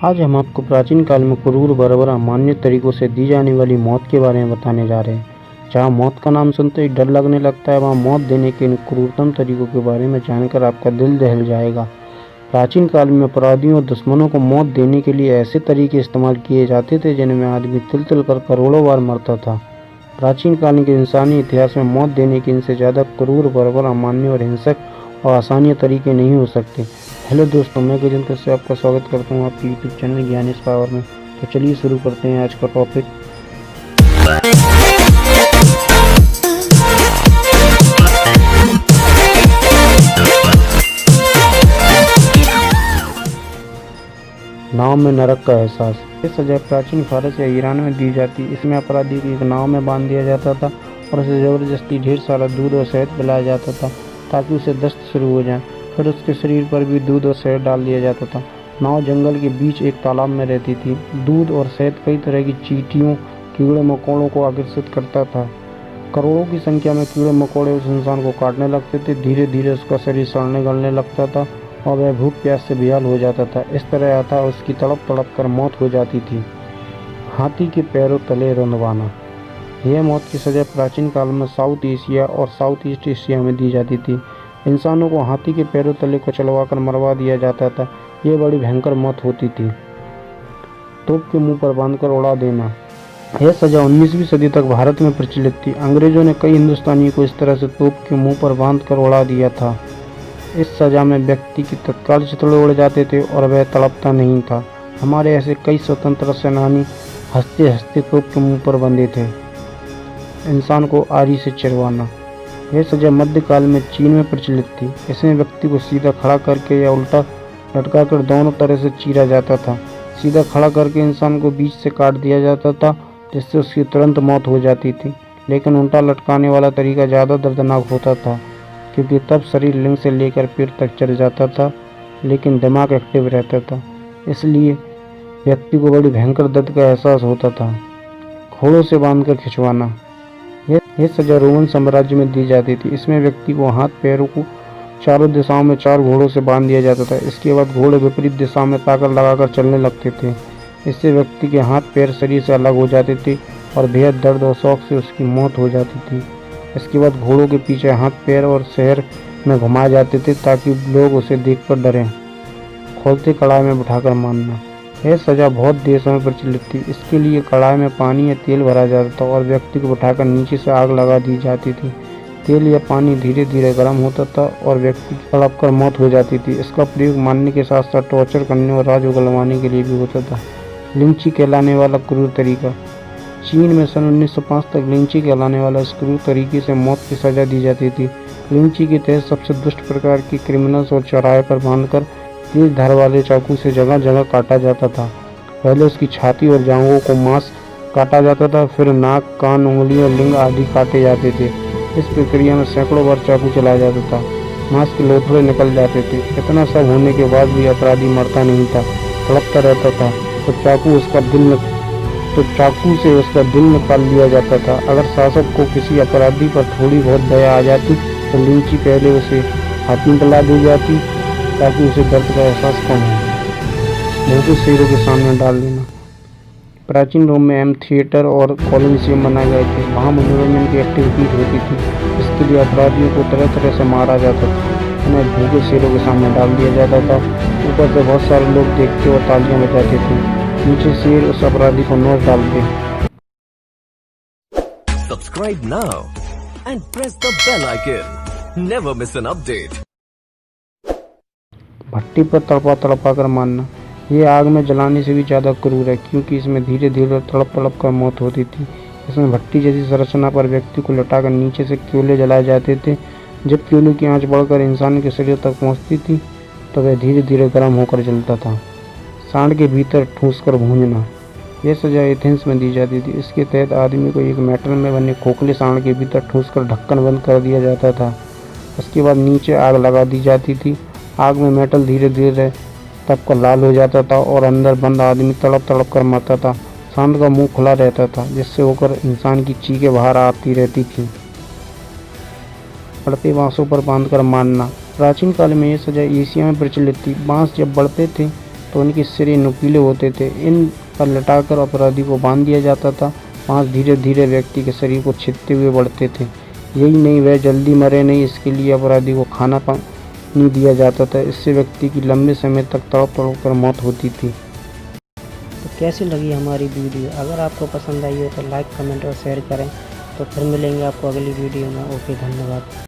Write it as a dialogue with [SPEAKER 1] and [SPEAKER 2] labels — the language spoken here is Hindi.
[SPEAKER 1] आज हम आपको प्राचीन काल में क्रूर बर्बर अमान्य तरीकों से दी जाने वाली मौत के बारे में बताने जा रहे हैं। जहाँ मौत का नाम सुनते ही डर लगने लगता है, वहाँ मौत देने के इन क्रूरतम तरीकों के बारे में जानकर आपका दिल दहल जाएगा। प्राचीन काल में अपराधियों और दुश्मनों को मौत देने के लिए ऐसे तरीके इस्तेमाल किए जाते थे जिनमें आदमी तिल तिल कर करोड़ों बार मरता था। प्राचीन काल के इंसानी इतिहास में मौत देने के इनसे ज़्यादा क्रूर, बर्बर, अमान्य और हिंसक और आसानी तरीके नहीं हो सकते। हेलो दोस्तों, मैं गजेंद्र से आपका स्वागत करता हूँ आपके यूट्यूब चैनल ज्ञान इस पावर में। तो चलिए शुरू करते हैं आज का टॉपिक। नाव में नरक का एहसास। ये सजा प्राचीन फारस या ईरान में दी जाती। इसमें अपराधी को एक नाव में बांध दिया जाता था और उसे ज़बरदस्ती ढेर सारा दूध और शहद पिलाया जाता था ताकि उसे दस्त शुरू हो जाए। फिर उसके शरीर पर भी दूध और शहद डाल दिया जाता था। नाव जंगल के बीच एक तालाब में रहती थी। दूध और शहद कई तरह की चींटियों, कीड़े मकोड़ों को आकर्षित करता था। करोड़ों की संख्या में कीड़े मकोड़े उस इंसान को काटने लगते थे। धीरे धीरे उसका शरीर सड़ने गलने लगता था और वह भूख प्यास से बेहाल हो जाता था। इस तरह आता उसकी तड़प तड़प कर मौत हो जाती थी। हाथी के पैरों तले रंधवाना। यह मौत की सज़ा प्राचीन काल में साउथ एशिया और साउथ ईस्ट एशिया में दी जाती थी। इंसानों को हाथी के पैरों तले कुचलवा कर मरवा दिया जाता था। यह बड़ी भयंकर मौत होती थी। तोप के मुंह पर बांधकर उड़ा देना। यह सज़ा 19वीं सदी तक भारत में प्रचलित थी। अंग्रेजों ने कई हिंदुस्तानियों को इस तरह से तोप के मुंह पर बांधकर उड़ा दिया था। इस सज़ा में व्यक्ति की तत्काल चितड़े उड़ जाते थे और वह तड़पता नहीं था। हमारे ऐसे कई स्वतंत्रता सेनानी हंसते हंसते तोप के मुंह पर बंधे थे। इंसान को आरी से चिरवाना। यह सज़ा मध्यकाल में चीन में प्रचलित थी। इसमें व्यक्ति को सीधा खड़ा करके या उल्टा लटका कर दोनों तरह से चीरा जाता था। सीधा खड़ा करके इंसान को बीच से काट दिया जाता था जिससे उसकी तुरंत मौत हो जाती थी। लेकिन उल्टा लटकाने वाला तरीका ज़्यादा दर्दनाक होता था क्योंकि तब शरीर लिंग से लेकर पैर तक चल जाता था लेकिन दिमाग एक्टिव रहता था, इसलिए व्यक्ति को बड़ी भयंकर दर्द का एहसास होता था। घोड़ों से बांधकर खिंचवाना। यह सज़ा रोमन साम्राज्य में दी जाती थी। इसमें व्यक्ति को हाथ पैरों को चारों दिशाओं में 4 घोड़ों से बांध दिया जाता था। इसके बाद घोड़े विपरीत दिशा में ताकत लगाकर चलने लगते थे। इससे व्यक्ति के हाथ पैर शरीर से अलग हो जाते थे और बेहद दर्द और शौक से उसकी मौत हो जाती थी। इसके बाद घोड़ों के पीछे हाथ पैर और शहर में घुमाए जाते थे ताकि लोग उसे देखकर डरें। खोलते कड़ाई में बिठाकर मारना। यह सज़ा बहुत देशों में प्रचलित थी। इसके लिए कड़ाई में पानी या तेल भरा जाता था और व्यक्ति को बिठाकर नीचे से आग लगा दी जाती थी। तेल या पानी धीरे धीरे गर्म होता था और व्यक्ति की तड़प कर मौत हो जाती थी। इसका प्रयोग मारने के साथ साथ टॉर्चर करने और राज उगलवाने के लिए भी होता था। लिंची कहलाने वाला क्रूर तरीका। चीन में सन 1905 तक लिंची कहलाने वाला इस क्रूर तरीके से मौत की सज़ा दी जाती थी। लिंची के तहत सबसे दुष्ट प्रकार के क्रिमिनल्स और चौराहे पर बांधकर तेज धार वाले चाकू से जगह जगह काटा जाता था। पहले उसकी छाती और जांघों को मांस काटा जाता था, फिर नाक, कान, उंगली और लिंग आदि काटे जाते थे। इस प्रक्रिया में सैकड़ों बार चाकू चलाया जाता था। मांस के लोथड़े निकल जाते थे। इतना सब होने के बाद भी अपराधी मरता नहीं था, तड़पता रहता था। तो चाकू से उसका दिल निकाल लिया जाता था। अगर शासक को किसी अपराधी पर थोड़ी बहुत दया आ जाती तो लिंची पहले उसे हाथ में पिला दी जाती ताकि उसे दर्द का एहसास कम हो। भूखे शेरों के सामने डाल देना। प्राचीन रोम में एम थिएटर और कॉलोसियम बनाए गए थे। वहाँ मनोरंजन की एक्टिविटीज होती थी। इसके लिए अपराधियों को तरह तरह से मारा जाता था। उन्हें भूखे शेरों के सामने डाल दिया जाता था। ऊपर से बहुत सारे लोग देखते और तालियां बजाते थे। नीचे शेर उस अपराधी को नोच डालते।
[SPEAKER 2] Subscribe now and press the bell icon. Never miss an update.
[SPEAKER 1] भट्टी पर तड़पा तड़पा कर मारना। ये आग में जलाने से भी ज़्यादा क्रूर है क्योंकि इसमें धीरे धीरे तड़प तड़प कर मौत होती थी। इसमें भट्टी जैसी संरचना पर व्यक्ति को लटाकर नीचे से कोयले जलाए जाते थे। जब कोयले की आंच बढ़कर इंसान के शरीर तक पहुंचती थी तो वह धीरे धीरे गर्म होकर जलता था। सांड के भीतर ठूस कर भूंजना। यह सज़ा एथेंस में दी जाती थी। इसके तहत आदमी को एक मेटल में बने खोखले सांड के भीतर ठूस कर ढक्कन बंद कर दिया जाता था। उसके बाद नीचे आग लगा दी जाती थी। आग में मेटल धीरे धीरे तब कर लाल हो जाता था और अंदर बंद आदमी तड़प तड़प कर मरता था। सांड का मुंह खुला रहता था जिससे होकर इंसान की चीखें बाहर आती रहती थी। बढ़ते बांसों पर बांधकर मारना। प्राचीन काल में यह सज़ा एशिया में प्रचलित थी। बांस जब बढ़ते थे तो उनके सिरे नुकीले होते थे। इन पर लटाकर अपराधी को बांध दिया जाता था। पाँच धीरे धीरे व्यक्ति के शरीर को छींटते हुए बढ़ते थे। यही नहीं, वह जल्दी मरे नहीं, इसके लिए अपराधी को खाना पानी दिया जाता था। इससे व्यक्ति की लंबे समय तक तड़प तड़प कर मौत होती थी।
[SPEAKER 3] तो कैसी लगी हमारी वीडियो? अगर आपको पसंद आई हो तो लाइक, कमेंट और शेयर करें। तो फिर मिलेंगे आपको अगली वीडियो में। ओके, धन्यवाद।